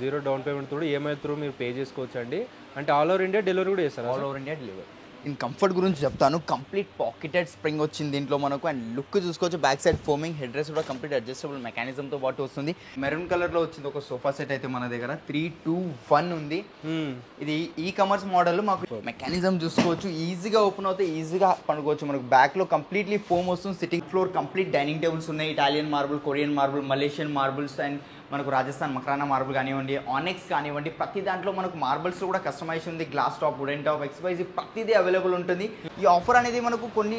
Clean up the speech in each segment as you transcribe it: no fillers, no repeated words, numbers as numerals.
Zero down payment కూడా EMI through మీరు pay చేసుకోవచ్చండి. అంటే ఆల్ ఓవర్ ఇండియా డెలివరీ కూడా చేస్తారా? All over India delivery. In comfort గురించి చెప్తాను. కంప్లీట్ పాకెటెడ్ స్ప్రింగ్ వచ్చింది దీంట్లో మనకు. అండ్ లుక్ చూసుకోవచ్చు, back side foaming, head rest కూడా కంప్లీట్ అడ్జస్టబుల్ మెకానిజంతో పాటు వస్తుంది. మెరూన్ కలర్లో వచ్చింది ఒక సోఫా సెట్ అయితే మన దగ్గర 3-2-1 ఉంది. ఇది ఈ కామర్స్ మోడల్. మాకు మెకానిజం చూసుకోవచ్చు, ఈజీగా ఓపెన్ అవుతే ఈజీగా పండుకోవచ్చు. మనకు బ్యాక్లో కంప్లీట్లీ ఫోమ్ వస్తుంది. Sitting floor complete dining tables ఉన్నాయి. Italian marble, Korean marble, Malaysian marbles and మనకు రాజస్థాన్ మక్రానా మార్బుల్ కానివ్వండి, ఆనెక్స్ కానివ్వండి, ప్రతి దాంట్లో మనకు మార్బుల్స్లో కూడా కస్టమైజేషన్ ఉంది. Glass top, wooden top, XYZ ప్రతిదీ అవైలబుల్ ఉంటుంది. ఈ ఆఫర్ అనేది మనకు కొన్ని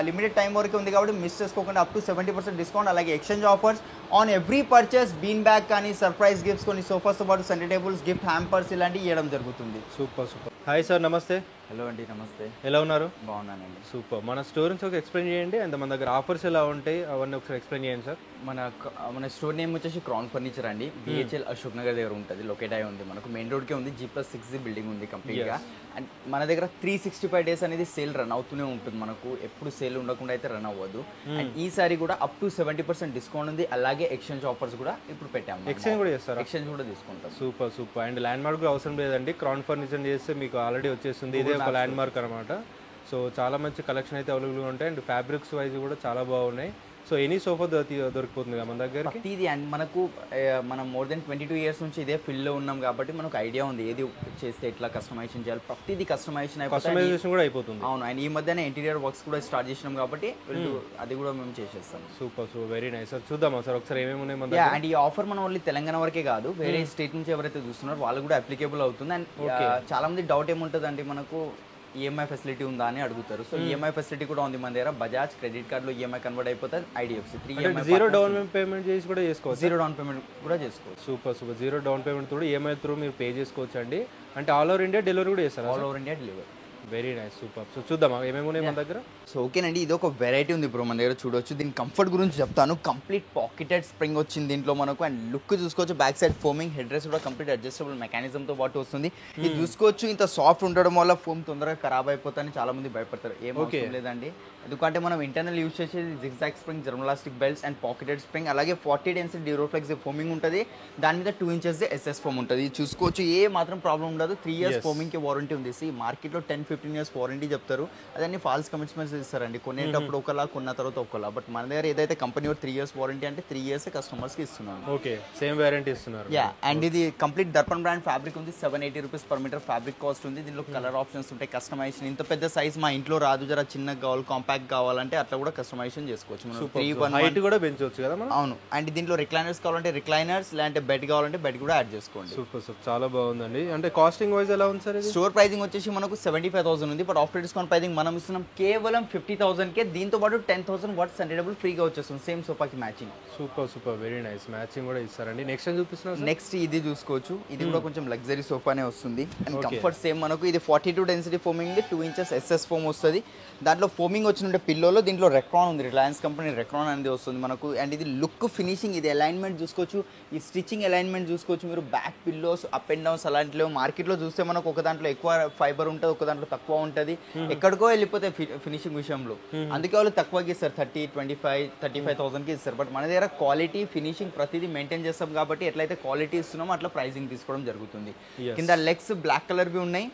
లిమిటెడ్ టైం వరకు ఉంది కాబట్టి మిస్ చేసుకోకుండా అప్ టు 70% డిస్కౌంట్. అలాగే exchange offers on every purchase, bean bag కానీ, సర్ప్రైజ్ గిఫ్ట్స్, కొన్ని సోఫాస్తో పాటు సెంటర్ టేబుల్స్, గిఫ్ట్ హ్యాంపర్స్ ఇలాంటివి ఇవ్వడం జరుగుతుంది. సూపర్. హాయ్ సార్, నమస్తే. హలో అండి, నమస్తే. ఎలా ఉన్నారు? బాగున్నానండి. సూపర్. మన స్టోర్ నుంచి ఒక ఎక్స్ప్లెయిన్ చేయండి, అండ్ మన దగ్గర ఆఫర్స్ ఎలా ఉంటాయి అవన్నీ ఒకసారి ఎక్స్ప్లెయిన్ చేయండి సార్. మన స్టోర్ నేమ్ వచ్చేసి క్రౌన్ ఫర్నిచర్ అండి. బిహెచ్ఎల్ అశోక్ నగర్ దగ్గర ఉంటుంది, లొకేట్ అయి ఉంది. మనకు మెయిన్ రోడ్కే ఉంది. G+6 బిల్డింగ్ ఉంది కంప్లీట్గా. అండ్ మన దగ్గర 365 డేస్ అనేది సేల్ రన్ అవుతూనే ఉంటుంది. మనకు ఎప్పుడు సేల్ ఉండకుండా అయితే రన్ అవ్వదు. అండ్ ఈసారి కూడా అప్ టు 70% డిస్కౌంట్ ఉంది. అలాగే ఎక్స్చేంజ్ ఆఫర్స్ కూడా ఇప్పుడు పెట్టాము. ఎక్స్చేంజ్ కూడా చేస్తారా? ఎక్స్చేంజ్ కూడా తీసుకుంటాం. సూపర్. అండ్ ల్యాండ్ మార్క్ కూడా అవసరం లేదండి. క్రౌన్ ఫర్నిచర్ చేస్తే మీకు ఆల్రెడీ వచ్చేస్తుంది. ఇదే ఒక ల్యాండ్ మార్క్ అనమాట. సో చాలా మంచి కలెక్షన్ అయితే అవైలబుల్గా ఉంటాయి. అండ్ ఫ్యాబ్రిక్స్ వైజ్ కూడా చాలా బాగున్నాయి. సో ఎనీ సోఫా దొరికిపోతుంది మన దగ్గర. ఇది అండ్ మనకు మనం మోర్ దెన్ 22 ఇయర్స్ నుంచి ఇదే ఫీల్డ్లో ఉన్నాం కాబట్టి మనకు ఐడియా ఉంది ఏది చేస్తే ఎట్లా కస్టమైజేషన్ చేయాలి. ప్రతిదీ కస్టమైజేషన్ కూడా అయిపోతుంది. అవును. అండ్ ఈ మధ్యనే ఇంటీరియర్ వర్క్స్ కూడా స్టార్ట్ చేసినాం కాబట్టి అది కూడా మేము చేసేస్తాం. Super, very nice sir. చూద్దామా సార్ ఒకసారి ఏమేమి ఉన్నాయి మన దగ్గర? అండ్ ఈ ఆఫర్ మనం ఓన్లీ తెలంగాణ వరకే కాదు, వేరే స్టేట్ నుంచి ఎవరైతే చూస్తున్నారో వాళ్ళు కూడా అప్లికేబుల్ అవుతుంది. అండ్ చాలా మంది డౌట్ ఏముంటుంది అంటే మనకు ఈఎంఐ ఫెసిలిటీ ఉందా అని అడుగుతారు. సో ఈఎంఐ ఫెసిలిటీ కూడా ఉంది మన దగ్గర. బజాజ్ క్రెడిట్ కార్డులో ఈఎంఐ కన్వర్ట్ అయిపోతుంది. ఐడిఎఫ్సి 3 జీరో డౌన్ పేమెంట్ చేసి కూడా చేసుకోవచ్చు. జీరో డౌన్ పేమెంట్ కూడా చేసుకోవచ్చు. సూపర్. జీరో డౌన్ పేమెంట్ కూడా ఈఎంఐ త్రూ మీరు పే చేసుకోవచ్చు అండి. అంటే ఆల్ ఓవర్ ఇండియా డెలివరీ కూడా చేస్తారు? All over India delivery. Very nice, super. So చూద్దామా ఏమేమి ఉన్నాయి మన దగ్గర? సో ఓకేనండి, ఇది ఒక వెరైటీ ఉంది బ్రో మన దగ్గర. చూడవచ్చు, దీని కంఫర్ట్ గురించి చెప్తాను. కంప్లీట్ పాకెటెడ్ స్ప్రింగ్ వచ్చింది దీంట్లో మనకు. అండ్ లుక్ చూసుకోవచ్చు, back side foaming, head rest కూడా కంప్లీట్ అడ్జస్టబుల్ మెకానిజంతో పాటు వస్తుంది. ఇది చూసుకోవచ్చు, ఇంత సాఫ్ట్ ఉండడం వల్ల ఫోమ్ తొందరగా ఖరాబ్ అయిపోతాయని చాలా మంది భయపడతారు. ఏం అవసరం లేదండి. ఎందుకంటే మనం ఇంటర్నల్ యూజ్ చేసేది zigzag spring, german elastic belts and pocketed spring, అలాగే 40 డెన్సిటీ డ్యూరోఫ్లెక్స్ ఫోమింగ్ ఉంటుంది. దాని మీద 2 ఇంచెస్ ఎస్ఎస్ ఫోమ్ ఉంటుంది. చూసుకోవచ్చు, ఏ మాత్రం ప్రాబ్లం ఉండదు. 3 ఇయర్స్ ఫోమింగ్కి వారంటీ ఉంది. మార్కెట్లో 10-15 ఇయర్స్ వారంటీ చెప్తారు. అదన్నీ ఫాల్స్ కమిట్మెంట్స్ ఇస్తారండి. కొనేటప్పుడు ఒకలా, కొన్న తర్వాత ఒకలా. బట్ మన దగ్గర ఏదైతే కంపెనీ 3 ఇయర్స్ వారంటీ అంటే 3 ఇయర్స్ కస్టమర్స్కి ఇస్తున్నాను. ఓకే, సేమ్ వారంటీ ఇస్తున్నారు. అండ్ ఇది కంప్లీట్ దర్పణ్ బ్రాండ్ ఫ్యాబ్రిక్ ఉంది. 780 rupees per metre fabric cost ఉంది. దీనిలో కలర్ ఆప్షన్స్ ఉంటాయి. కస్టమైజేషన్ ఇంత పెద్ద సైజ్ మా ఇంట్లో రాదు, జర చిన్నగా కావాలి, కాంపాక్ట్ కావాలంటే అట్లా కూడా కస్టమైజేషన్ చేసుకోవచ్చు. హైట్ కూడా పెంచవచ్చు కదా మనం? అవును. అండ్ దీంట్లో రిక్లైనర్స్ కావాలంటే రిక్లైనర్స్, లేదంటే బెడ్ కావాలంటే బెడ్ కూడా యాడ్ చేసుకోండి. సూపర్, చాలా బాగుందండి. అంటే కాస్టింగ్ వైజ్ ఎలా ఉంది సార్? స్టోర్ ప్రైసింగ్ వచ్చేసి మనకు 75,000 ఉంది. బట్ ఆఫ్టర్ డిస్కౌంట్ ప్రైసింగ్ మనం ఇస్తున్నాం కేవలం 50,000కే. దీంతో పాటు 10,000 వాట్స్ సెంటరబుల్ ఫ్రీగా వచ్చేస్తుంది సేమ్ సోఫాకి matching. Super, very nice. Matching కూడా ఇస్తారండి. నెక్స్ట్ చూపిస్తున్నారు. నెక్స్ట్ ఇది చూసుకోవచ్చు, ఇది కూడా కొంచెం లగ్జరీ సోఫానే వస్తుంది. అండ్ కంఫర్ట్ సేమ్ మనకు. ఇది 42 density foaming, 2 inches SS foam వస్తుంది. దాంట్లో ఫోమింగ్ వచ్చిన పిల్లోలో దీంట్లో రెక్రాన్ ఉంది. రిలయన్స్ కంపెనీ రెక్రాన్ అనేది వస్తుంది మనకు. అండ్ ఇది లుక్, ఫినిషింగ్, ఇది అలైన్మెంట్ చూసుకోవచ్చు, ఈ స్టిచ్చింగ్ అలైన్మెంట్ చూసుకోవచ్చు మీరు. Back pillows, up and downs అలాంటివి మార్కెట్లో చూస్తే మనకు ఒక దాంట్లో ఎక్కువ ఫైబర్ ఉంటుంది, ఒక దాంట్లో తక్కువ ఉంటుంది. ఎక్కడికో వెళ్ళిపోతే ఫినిషింగ్ విషయంలో. అందుకే వాళ్ళు తక్కువకి ఇస్తారు, 35,000కి ఇస్తారు. బట్ మన దగ్గర క్వాలిటీ, ఫినిషింగ్ ప్రతిదీ మెయింటైన్ చేస్తాం కాబట్టి ఎట్లయితే క్వాలిటీ ఇస్తున్నామో అట్లా ప్రైసింగ్ తీసుకోవడం జరుగుతుంది. కింద లెగ్స్ బ్లాక్ కలర్ వి ఉన్నాయి.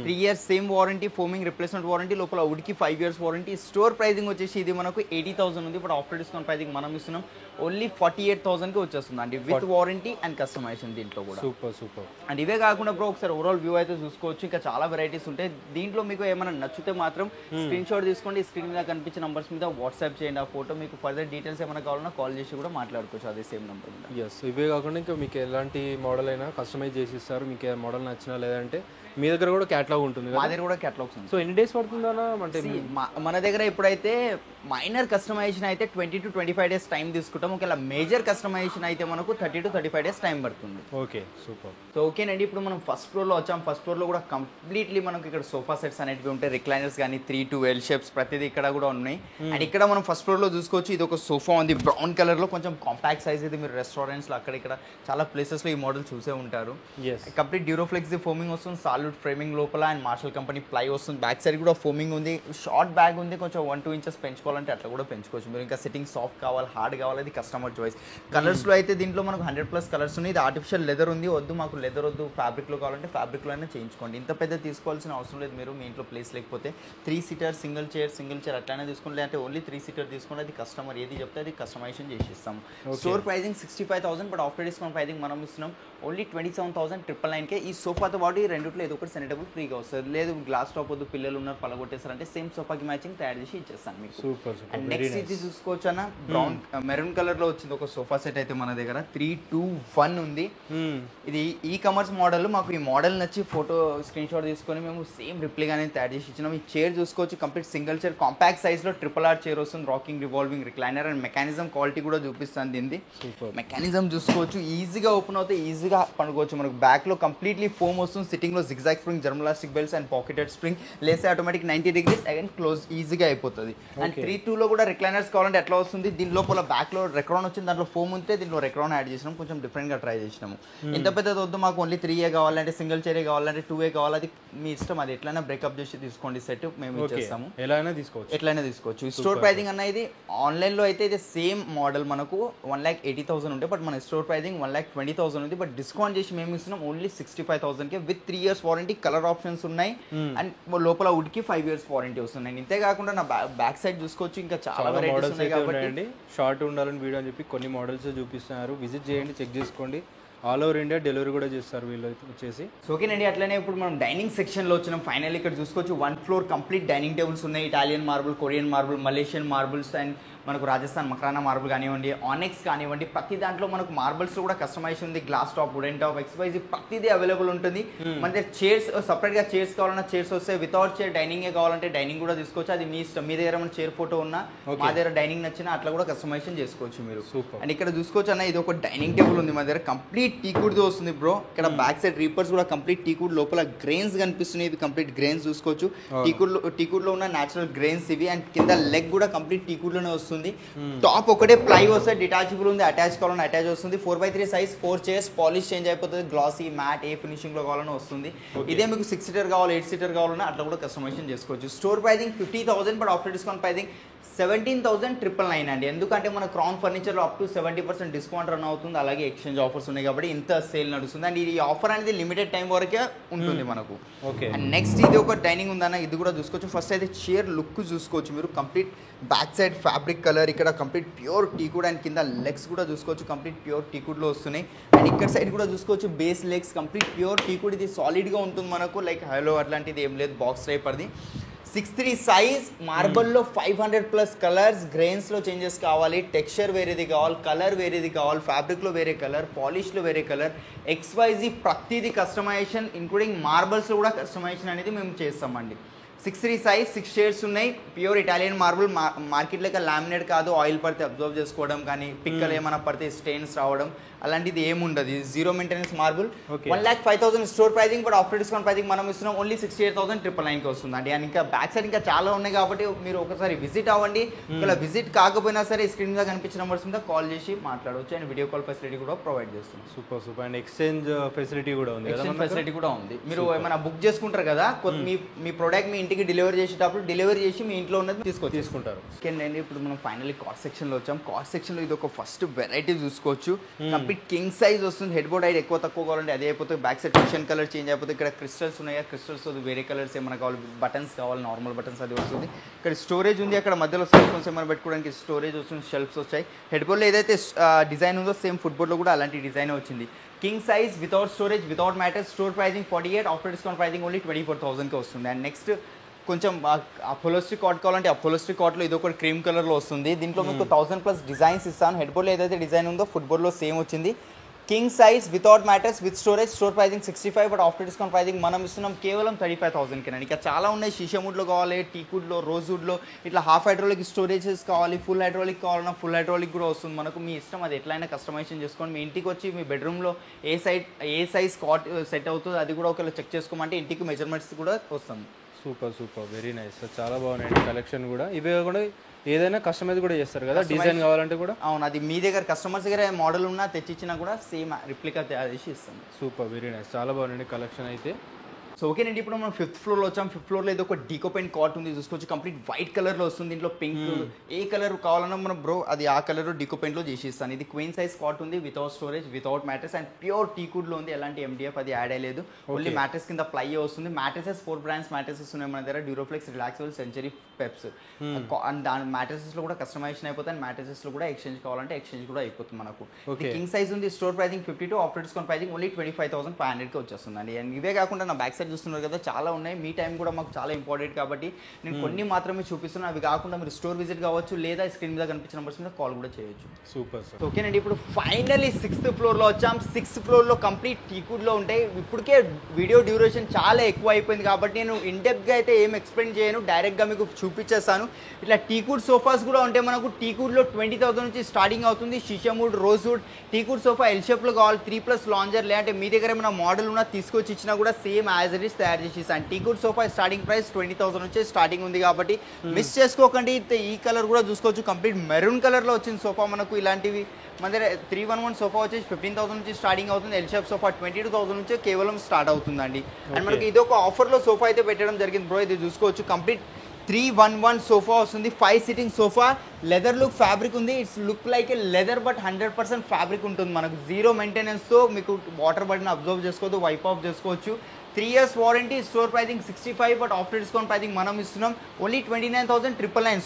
3 years same warranty, foaming replacement warranty, లోపల వుడ్కి 5 ఇయర్స్ వారంటీ. స్టోర్ ప్రైసింగ్ వచ్చేసి ఇది మనకు 80,000 ఉంది. బట్ ఆఫ్టర్ డిస్కౌంట్ ప్రైసింగ్ మనం ఇస్తున్నాం ఓన్లీ 48,000కి వచ్చేస్తుంది అండి, విత్ వారంటీ అండ్ కస్టమైజేషన్ దీంట్లో కూడా. సూపర్. అండ్ ఇవే కాకుండా బ్రో ఒకసారి ఓవరాల్ వ్యూ అయితే చూసుకోవచ్చు. ఇంకా చాలా వెరైటీస్ ఉంటాయి దీంట్లో. మీకు ఏమైనా నచ్చితే మాత్రం స్క్రీన్ షాట్ తీసుకోండి. స్క్రీన్ మీద కనిపించే నంబర్స్ మీద వాట్సాప్ చేయండి ఆ ఫోటో. మీకు ఫర్దర్ డీటెయిల్స్ ఏమైనా కావాలన్నా కాల్ చేసి కూడా మాట్లాడుకోవచ్చు అదే సేమ్ నెంబర్ మీద. ఇవే కాకుండా ఇంకా మీకు ఎలాంటి మోడల్ అయినా కస్టమైజ్ చేసి ఇస్తారు. మీకు ఏ మోడల్ నచ్చినా, లేదంటే మీ దగ్గర కూడా క్యాటలాగ్ ఉంటుంది? మా దగ్గర కూడా క్యాటలాగ్స్ ఉంది. సో ఎన్ని డేస్ పడుతుందా? అంటే మన దగ్గర ఇప్పుడైతే మైనర్ కస్టమైజేషన్ అయితే 20 to 25 డేస్ టైం తీసుకుంటాం. ఒకవేళ మేజర్ కస్టమైజేషన్ అయితే మనకు 30 to 35 డేస్ టైం పడుతుంది. Okay, super. సో ఓకేనండి, ఇప్పుడు మనం ఫస్ట్ ఫ్లోర్లో వచ్చాం. ఫస్ట్ ఫ్లోర్లో కూడా కంప్లీట్లీ మనకు ఇక్కడ సోఫా సెట్స్ అనేవి ఉంటాయి. రిక్లైనర్స్ కానీ 3 to L షేప్స్ ప్రతిదీ ఇక్కడ కూడా ఉన్నాయి. అండ్ ఇక్కడ మనం ఫస్ట్ ఫ్లోర్లో చూసుకోవచ్చు, ఇది ఒక సోఫా ఉంది బ్రౌన్ కలర్లో, కొంచెం కాంపాక్ట్ సైజ్. ఇది మీరు రెస్టారెంట్స్లో అక్కడ ఇక్కడ చాలా ప్లేసెస్లో ఈ మోడల్ చూసే ఉంటారు. కంప్లీట్ డ్యూరోఫ్లెక్స్ ఫోమింగ్ వస్తుంది, సాలిడ్ ఫ్రేమింగ్ లోపల. అండ్ మార్షల్ కంపెనీ ప్లై వస్తుంది. బ్యాక్ సైడ్ కూడా ఫోమింగ్ ఉంది. షార్ట్ బ్యాగ్ ఉంది, కొంచెం 1-2 ఇంచెస్ పెంచుకోవాలంటే అట్లా కూడా పెంచుకోవచ్చు మీరు. ఇంకా సిట్టింగ్ సాఫ్ట్ కావాలి, హార్డ్ కావాలి, అది కస్టమర్ చాయిస్. కలర్స్లో అయితే దీంట్లో మనకు 100+ కలర్స్ ఉన్నాయి. ఇది ఆర్టిఫిషియల్ లెదర్ ఉంది, వద్దు మాకు లెదర్ వద్దు ఫ్యాబ్రిక్లో కావాలంటే ఫ్యాబ్రిక్లోనే చేయించుకోండి. ఇంత పెద్ద తీసుకోవాల్సిన అవసరం లేదు. మీరు మీ ఇంట్లో ప్లేస్ లేకపోతే 3 సీటర్ సింగిల్ చైర్ అట్లానే తీసుకోండి, లేదంటే ఓన్లీ 3 సీటర్ తీసుకోండి. అది కస్టమర్ ఏది చెప్తే అది కస్టమైజేషన్ చేసి ఇస్తాము. Store pricing 65,000, but after discount pricing మనం ఇస్తున్నాం ఓన్లీ 27,999కే. ఈ సోఫాతో పాటు ఈ రెండిట్లో ఏదో ఒకటి సెనెటబుల్ ఫ్రీగా వస్తుంది. లేదు గ్లాస్ టాప్ వద్దు పిల్లలు ఉన్నారు పలగొట్టేస్తారంటే సేమ్ సోఫాకి మ్యాచింగ్ తయారు చేసి ఇచ్చేస్తాను మీకు. సూపర్. అండ్ నెక్స్ట్ ఇది చూసుకోవచ్చు అన్న, బ్రౌన్ మెరూన్ కలర్ లో వచ్చింది ఒక సోఫా సెట్ అయితే మన దగ్గర 321 ఉంది. ఇది ఈ కామర్స్ మోడల్. మాకు ఈ మోడల్ నచ్చి ఫోటో స్క్రీన్ షాట్ తీసుకొని మేము సేమ్ రిప్లిగానే తయారు చేసి ఇచ్చినాం. ఈ చైర్ చూసుకోవచ్చు, complete single chair compact size లో RRR చైర్ వస్తుంది, rocking revolving recliner. And mechanism quality కూడా చూపిస్తాను దీన్ని. మెకానిజం చూసుకోవచ్చు, ఈజీగా ఓపెన్ అవుతే ఈజీగా పడుకోవచ్చు. మనకు బ్యాక్ లో కంప్లీట్లీ ఫోమ్ వస్తుంది, సిట్టింగ్ లో zigzag spring, german elastic belts and pocketed spring, లేసే ఆటోమేటిక్ 90 degrees అగైన్ క్లోజ్ ఈజీగా అయిపోతుంది. అండ్ 3.2 లో కూడా రిక్లైనర్స్ కావాలంటే ఎట్లా వస్తుంది, దీని లోపల బ్యాక్ లో రెక్రాన్ వచ్చింది, దాంట్లో ఫోమ్ ఉంటే దీంట్లో రెక్రాన్ యాడ్ చేసినాం, కొంచెం డిఫరెంట్ గా ట్రై చేసినాము. ఇంత పెద్దది వద్దు మాకు ఓన్లీ 3A కావాలంటే, సింగిల్ చైర్ కావాలంటే 2A కావాలి, అది మీ ఇష్టం, అది ఎట్లయినా బ్రేకప్ చేసి తీసుకోండి సెట్, మేము ఇచ్చేస్తాము. ఎట్లయినా తీసుకోవచ్చు. స్టోర్ ప్రైజింగ్ అన్న ఇది ఆన్లైన్ లో అయితే ఇది సేమ్ మోడల్ మనకు 1,80,000 ఉంటే, బట్ మన స్టోర్ ప్రైజింగ్ 1,20,000 ఉంది. బట్ డిస్కౌంట్ చేసి మేము ఇస్తున్నాం ఓన్లీ 65,000కే with 3 years warranty, colour options ఉన్నాయి. అండ్ లోపల వుడ్ కి 5 years వారంటీ వస్తున్నాయి. ఇంతే కాకుండా నా బ్యాక్ సైడ్ చూసుకోవచ్చు, ఇంకా చాలా వెరైటీస్ ఉన్నాయి కాబట్టి షార్ట్ ఉండాలని వీడియో అని చెప్పి కొన్ని మోడల్స్ చూపిస్తున్నారు. విజిట్ చేయండి, చెక్ చేసుకోండి. ఆల్ ఓవర్ ఇండియా డెలివరీ కూడా చేస్తారు వీళ్ళు వచ్చేసి. ఓకేనండి. అట్లనే ఇప్పుడు మనం డైనింగ్ సెక్షన్లో వచ్చినాం. ఫైనల్ ఇక్కడ చూసుకోవచ్చు 1 floor కంప్లీట్ డైనింగ్ టేబుల్స్ ఉన్నాయి. Italian marble, Korean marble, Malaysian marbles and మనకు రాజస్థాన్ మక్రానా మార్బుల్ కానివ్వండి, ఆనెక్స్ కానివ్వండి, ప్రతి దాంట్లో మనకు మార్బుల్స్ కూడా కస్టమైజేషన్ ఉంది. Glass top, wooden top, XYZ ప్రతిదీ అవైలబుల్ ఉంటుంది. మన దగ్గర చైర్స్ సపరేట్గా చైర్స్ కావాలన్నా చైర్స్ వస్తాయి. వితౌట్ చైర్ డైనింగ్ కావాలంటే డైనింగ్ కూడా తీసుకోవచ్చు, అది మీ ఇష్టం. మీ దగ్గర మన చైర్ ఫోటో ఉన్నా, మా దగ్గర డైనింగ్ నచ్చినా అట్లా కూడా కస్టమైజేషన్ చేసుకోవచ్చు మీరు. అండ్ ఇక్కడ చూసుకోవచ్చు అన్న, ఇది ఒక డైనింగ్ టేబుల్ ఉంది మన దగ్గర, కంప్లీట్ టీకుడ్తో వస్తుంది బ్రో. ఇక్కడ బ్యాక్ సైడ్ రీపర్స్ కూడా కంప్లీట్ టీకుడ్, లోపల గ్రెయిన్స్ కనిపిస్తున్నాయి, ఇది కంప్లీట్ గ్రెయిన్స్ చూసుకోవచ్చు. టీకుడ్ లో ఉన్న న్యాచురల్ గ్రెయిన్స్ ఇవి. అండ్ కింద లెగ్ కూడా కంప్లీట్ టీకుడ్ లోనే వస్తుంది. టాప్ ఒకటే ప్లై వస్తుంది, డిటాచబుల్ ఉంది, అటాచ్ కావాలని అటాచ్ వస్తుంది. 4x3 size, 4 chairs, polish change అయిపోతుంది, గ్లాసీ మ్యాట్ ఏ ఫినిషింగ్ లో కావాలని వస్తుంది. ఇదే మీకు 6 seater కావాలి, 8 seater కావాలన్నా అట్లా కూడా కస్టమైజేషన్ చేసుకోవచ్చు. Store pricing 50,000, but after discount pricing 17,999 అండి. ఎందుకంటే మన క్రౌన్ ఫర్నిచర్లో అప్ టు 70% డిస్కౌంట్ రన్ అవుతుంది, అలాగే ఎక్స్చేంజ్ ఆఫర్స్ ఉన్నాయి కాబట్టి ఇంత సేల్ నడుస్తుంది. అండ్ ఈ ఆఫర్ అనేది లిమిటెడ్ టైం వరకే ఉంటుంది మనకు. ఓకే. అండ్ నెక్స్ట్ ఇది ఒక డైనింగ్ ఉందన్న, ఇది కూడా చూసుకోవచ్చు. ఫస్ట్ అయితే చైర్ లుక్ చూసుకోవచ్చు మీరు, complete back side fabric colour, ఇక్కడ కంప్లీట్ ప్యూర్ టీకుడ్. అండ్ కింద లెగ్స్ కూడా చూసుకోవచ్చు, కంప్లీట్ ప్యూర్ టీకుడ్లో వస్తున్నాయి. అండ్ ఇక్కడ సైడ్ కూడా చూసుకోవచ్చు, బేస్ లెగ్స్ కంప్లీట్ ప్యూర్ టీకుడ్. ఇది సాలిడ్గా ఉంటుంది మనకు, లైక్ హలో అట్లాంటిది ఏం లేదు, బాక్స్ టైప్ అది. 6'3" సైజ్, మార్బల్లో 500+ కలర్స్, గ్రెయిన్స్లో చేంజెస్ కావాలి, టెక్స్చర్ వేరేది కావాలి, కలర్ వేరేది కావాలి, ఫ్యాబ్రిక్లో వేరే కలర్, పాలిష్లో వేరే కలర్, XYZ ప్రతిదీ కస్టమైజేషన్, ఇంక్లూడింగ్ మార్బల్స్లో కూడా కస్టమైజేషన్ అనేది మేము చేస్తామండి. 6'3" సైజ్, 6 shades ఉన్నాయి, ప్యూర్ ఇటాలియన్ మార్బుల్. మార్కెట్ లెక్క లామినేట్ కాదు, ఆయిల్ పడితే అబ్జర్వ్ చేసుకోవడం కానీ, పిక్కలు ఏమైనా పడితే స్టెయిన్స్ రావడం అలాంటిది ఏముండదు. 0 maintenance marble. 1,05,000 store pricing, but after discount pricing మనం ఇస్తున్నాం ఓన్లీ 68,999కి వస్తుంది అండి. అండ్ ఇంకా బ్యాక్ సైడ్ ఇంకా చాలా ఉన్నాయి కాబట్టి మీరు ఒకసారి విజిట్ అవ్వండి. ఇలా విజిట్ కాకపోయినా సరే స్క్రీన్ మీద కనిపించిన నెంబర్స్ మీద కాల్ చేసి మాట్లాడవచ్చు. అండ్ వీడియో కాల్ ఫెసిలిటీ కూడా ప్రొవైడ్ చేస్తున్నాం. సూపర్. అండ్ ఎక్స్చేంజ్ ఫెసిలిటీ కూడా ఉంది. ఎక్స్చేంజ్ ఫెసిలిటీ కూడా ఉంది. మీరు ఏమైనా బుక్ చేసుకుంటారు కదా, మీ ప్రోడక్ట్ మీ ఇంటికి డెలివరీ చేసేటప్పుడు డెలివరీ చేసి మీ ఇంట్లో ఉన్నది తీసుకుంటారు. ఓకేనండి. ఇప్పుడు మనం ఫైనల్లీ కాస్ట్ సెక్షన్లో వచ్చాం. కాస్ట్ సెక్షన్లో ఇది ఒక ఫస్ట్ వెరైటీ చూసుకోవచ్చు. కంప్లీట్ కింగ్ సైజ్ వస్తుంది. హెడ్ బోర్డ్ హైట్ ఎక్కువ తక్కువ కావాలంటే అదే అయిపోతుంది. Back side crystal colour change అయిపోతుంది. ఇక్కడ క్రిస్టల్స్ ఉన్నాయి, క్రిస్టల్స్ వేరే కలర్స్ ఏమైనా కావాలి, బటన్స్ కావాలి, నార్మల్ బటన్స్ అది వస్తుంది. ఇక్కడ స్టోరేజ్ ఉంది, అక్కడ మధ్యలో సెల్ ఫోన్స్ ఏమైనా పెట్టుకోవడానికి స్టోరేజ్ వస్తుంది, షెల్ఫ్స్ వచ్చాయి. హెడ్ బోర్డ్లో ఏదైతే డిజైన్ ఉందో సేమ్ ఫుట్బోర్డ్లో కూడా అలాంటి డిజైన్ వచ్చింది. King size, without storage, without mattress. Store pricing 48, after discount pricing only 24,000కి వస్తుంది. అండ్ నెక్స్ట్ కొంచెం అపోలోస్టిక్ కాట్ కావాలంటే అపోలోస్టిక్ కాట్లో ఇది ఒకటి క్రీమ్ కలర్లో వస్తుంది. దీంట్లో మీకు 1000+ డిజైన్స్ ఇస్తాను. హెడ్ బోర్డ్లో ఏదైతే డిజైన్ ఉందో ఫుట్బోర్డ్లో సేమ్ వచ్చింది. King size, without mattress, with storage. Store pricing 65, but after discount pricing మనం ఇస్తున్నాం కేవలం 35,000కి. ఇంకా చాలా ఉన్నాయి. షీషముడ్లో కావాలి, టీకుడ్లో, రోజ్వుడ్లో, ఇట్లా హాఫ్ హైడ్రోలిక్ స్టోరేజెస్ కావాలి, ఫుల్ హైడ్రోలిక్ కావాలన్నా ఫుల్ హైడ్రోలిక్ కూడా వస్తుంది మనకు. మీ ఇష్టం, అది ఎట్లయినా కస్టమైజేషన్ చేసుకోండి. మీ ఇంటికి వచ్చి మీ బెడ్రూమ్లో ఏ సైజ్ కాట్ సెట్ అవుతుందో అది కూడా ఒకవేళ చెక్ చేసుకోమంటే ఇంటికి మెజర్మెంట్స్ కూడా వస్తుంది. సూపర్. Very nice. చాలా బాగున్నాయండి కలెక్షన్ కూడా. ఇవే కూడా ఏదైనా కస్టమైజ్ కూడా చేస్తారు కదా, డిజైన్ కావాలంటే కూడా. అవును, అది మీ దగ్గర కస్టమర్స్ దగ్గర మోడల్ ఉన్నా తెచ్చిచ్చినా కూడా సేమ్ రిప్లికా తయారు చేసి ఇస్తాం. Super, very nice. చాలా బాగుందండి కలెక్షన్ అయితే. సో ఓకేనండి, ఇప్పుడు మనం 5th ఫ్లోర్లో వచ్చాం. 5th ఫ్లోర్లో ఇది ఒక డీకో పెయింట్ కాట్ ఉంది చూసుకోవచ్చు. కంప్లీట్ వైట్ కలర్లో వస్తుంది. దీంట్లో పింక్ ఏ కలర్ కావాలన్నా మనం బ్రో అది ఆ కలర్ డీకో పెయింట్లో చేసిస్తాను. ఇది క్వీన్ సైజ్ కాట్ ఉంది, without storage, without mattress and pure టీకుడ్లో ఉంది. ఎలాంటి MDF అది యాడ్ అయ్యలేదు. ఓన్లీ మ్యాట్రెస్ కింద ప్లై వస్తుంది. మ్యాట్రెసెస్ 4 బ్రాండ్స్ మ్యాట్రెసెస్ ఉన్నాయి మన దగ్గర. డ్యూరోఫ్లెక్స్, రిలాక్సబుల్, సెంచరీ, పెప్స్. అండ్ దాని మ్యాట్రెసెస్లో కూడా కస్టమైజేషన్ అయిపోతాయి. మ్యాట్రెసెస్లో కూడా ఎక్స్చేంజ్ కావాలంటే ఎక్స్చేంజ్ కూడా అయిపోతుంది మనకు. కింగ్ సైజ్ ఉంది. Store pricing 52, after discount pricing only 25,500కి వచ్చేస్తుందండి. అండ్ ఇవే కాకుండా నా బ్యాక్ సైడ్ చూస్తున్నారు కదా, చాలా ఉన్నాయి. మీ టైం కూడా మాకు చాలా ఇంపార్టెంట్ కాబట్టి నేను కొన్ని మాత్రమే చూపిస్తున్నాను. అవి కాకుండా మీరు స్టోర్ విజిట్ కావచ్చు, లేదా స్క్రీన్ మీద కనిపించిన నెంబర్స్ మీద కాల్ కూడా చేయొచ్చు. Super sir. ఓకేనండి, ఇప్పుడు ఫైనల్లీ 6th ఫ్లోర్లో వచ్చాం. 6th ఫ్లోర్లో కంప్లీట్ టీకుడ్లో ఉంటాయి. ఇప్పటికే వీడియో డ్యూరేషన్ చాలా ఎక్కువ అయిపోయింది కాబట్టి నేను ఇన్డెప్త్గా అయితే ఏం ఎక్స్ప్లెయిన్ చేయను, డైరెక్ట్గా మీకు చూపించేస్తాను. ఇట్లా టీకుడ్ సోఫాస్ కూడా ఉంటాయి మనకు. టీకుడ్లో 20,000 నుంచి స్టార్టింగ్ అవుతుంది. షిషాముడ్, రోజ్వుడ్, టీకుడ్ సోఫా ఎల్ షేప్లో కావాలి, 3+ లాంజర్, లేదంటే మీ దగ్గర ఏమైనా మోడల్ ఉన్నా తీసుకొచ్చి ఇచ్చినా కూడా సేమ్ యాజ్ ఇట్ ఈస్ తయారు చేసి ఇస్తాను. టీకుడ్ సోఫా స్టార్టింగ్ ప్రైస్ 20,000 నుంచి స్టార్టింగ్ ఉంది కాబట్టి మిస్ చేసుకోకండి. ఈ కలర్ కూడా చూసుకోవచ్చు. కంప్లీట్ మెరూన్ కలర్లో వచ్చింది సోఫా మనకు. ఇలాంటివి మన దగ్గర 311 సోఫా వచ్చేసి 15,000 నుంచి స్టార్టింగ్ అవుతుంది. ఎల్ షేప్ సోఫా 22,000 నుంచి కేవలం స్టార్ట్ అవుతుందండి. అండ్ మనకి ఇది ఒక ఆఫర్లో సోఫా అయితే పెట్టడం జరిగింది బ్రో. ఇది చూసుకోవచ్చు. కంప్లీట్ 311 సోఫా వస్తుంది. 5 sitting sofa, leather look fabric ఉంది. It's look like a leather but 100% fabric ఉంటుంది మనకు. 0 మెయింటెనెన్స్తో మీకు వాటర్ బడిని అబ్జర్వ్ చేసుకోవచ్చు, వైప్ ఆఫ్ చేసుకోవచ్చు. 3 years warranty. Store pricing 65, but after discount pricing మనం ఇస్తున్నాం ఓన్లీ 29,999.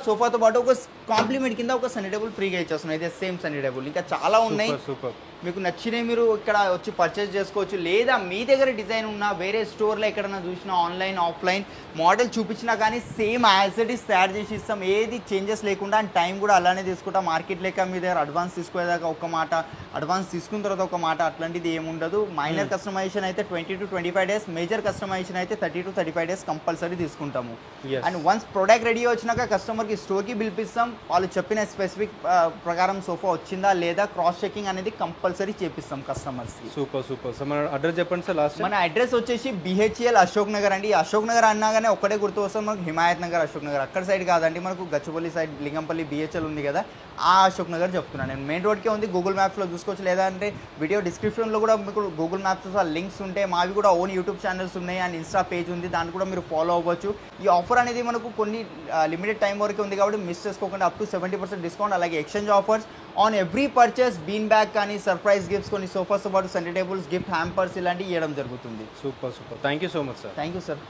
సోఫాతో పాటు ఒక కాంప్లిమెంట్ కింద ఒక సన్నీ టేబుల్ ఫ్రీగా ఇచ్చేస్తున్నాం. అయితే సేమ్ సన్నీ టేబుల్. ఇంకా చాలా ఉన్నాయి. సూపర్. మీకు నచ్చినవి మీరు ఇక్కడ వచ్చి పర్చేస్ చేసుకోవచ్చు. లేదా మీ దగ్గర డిజైన్ ఉన్న వేరే స్టోర్లో ఎక్కడైనా చూసినా ఆన్లైన్, ఆఫ్లైన్ మోడల్ చూపించినా కానీ సేమ్ యాజ్ ఇట్ ఈస్ తయారు చేసి ఇస్తాం. ఏది చేంజెస్ లేకుండా. అండ్ టైం కూడా అలానే తీసుకుంటాం. మార్కెట్ లేక మీ దగ్గర అడ్వాన్స్ తీసుకునేదాకా ఒక మాట, అడ్వాన్స్ తీసుకున్న తర్వాత ఒక మాట, అట్లాంటిది ఏముండదు. మైనర్ కస్టమైజేషన్ అయితే 20 to 25 days, మేజర్ కస్టమైజేషన్ అయితే 30 to 35 days కంపల్సరీ తీసుకుంటాము. అండ్ వన్స్ ప్రొడక్ట్ రెడీ వచ్చినాక కస్టమర్కి స్టోర్కి పిలిపిస్తాం. వాళ్ళు చెప్పిన స్పెసిఫిక్ ప్రకారం సోఫా వచ్చిందా లేదా క్రాస్ చెకింగ్ అనేది కంపల్సరీ చేపిస్తాం కస్టమర్స్కి. సూపర్. సో మన అడ్రస్ చెప్పండి సార్ లాస్ట్. మన అడ్రస్ వచ్చేసి BHEL అశోక్ నగర్ అండి. అశోక్ నగర్ అన్నాగానే ఒక్కడే గుర్తు వస్తుంది మనకు, హిమాయత్ నగర్ అశోక్ నగర్. అక్కడ సైడ్ కాదండి, మనకు గచ్చిబౌలి సైడ్ లింగంపల్లి BHEL ఉంది కదా, ఆ అశోక్ నగర్ చెప్తున్నాను నేను. మెయిన్ రోడ్కే ఉంది. గూగుల్ మ్యాప్స్లో చూసుకోవచ్చు, లేదా అంటే వీడియో డిస్క్రిప్షన్లో కూడా మీకు గూగుల్ మ్యాప్స్ లింక్స్ ఉంటాయి. మావి కూడా ఓన్ యూట్యూబ్ ఛానల్స్ ఉన్నాయి అండ్ ఇన్స్టా పేజ్ ఉంది, దాన్ని కూడా మీరు ఫాలో అవ్వచ్చు. ఈ ఆఫర్ అనేది మనకు కొన్ని లిమిటెడ్ టైం వరకు ఉంది కాబట్టి మిస్ చేసుకోకుండా. Up to 70% discount. అలాగే exchange offers on every purchase. Bean bag కానీ, సర్ప్రైజ్ గిఫ్ట్స్, కొన్ని సోఫాస్తో పాటు సన్నీ టేబుల్స్, గిఫ్ట్ హ్యాంపర్స్ ఇలాంటివి ఇవ్వడం జరుగుతుంది. Super. Thank you so much sir. Thank you sir.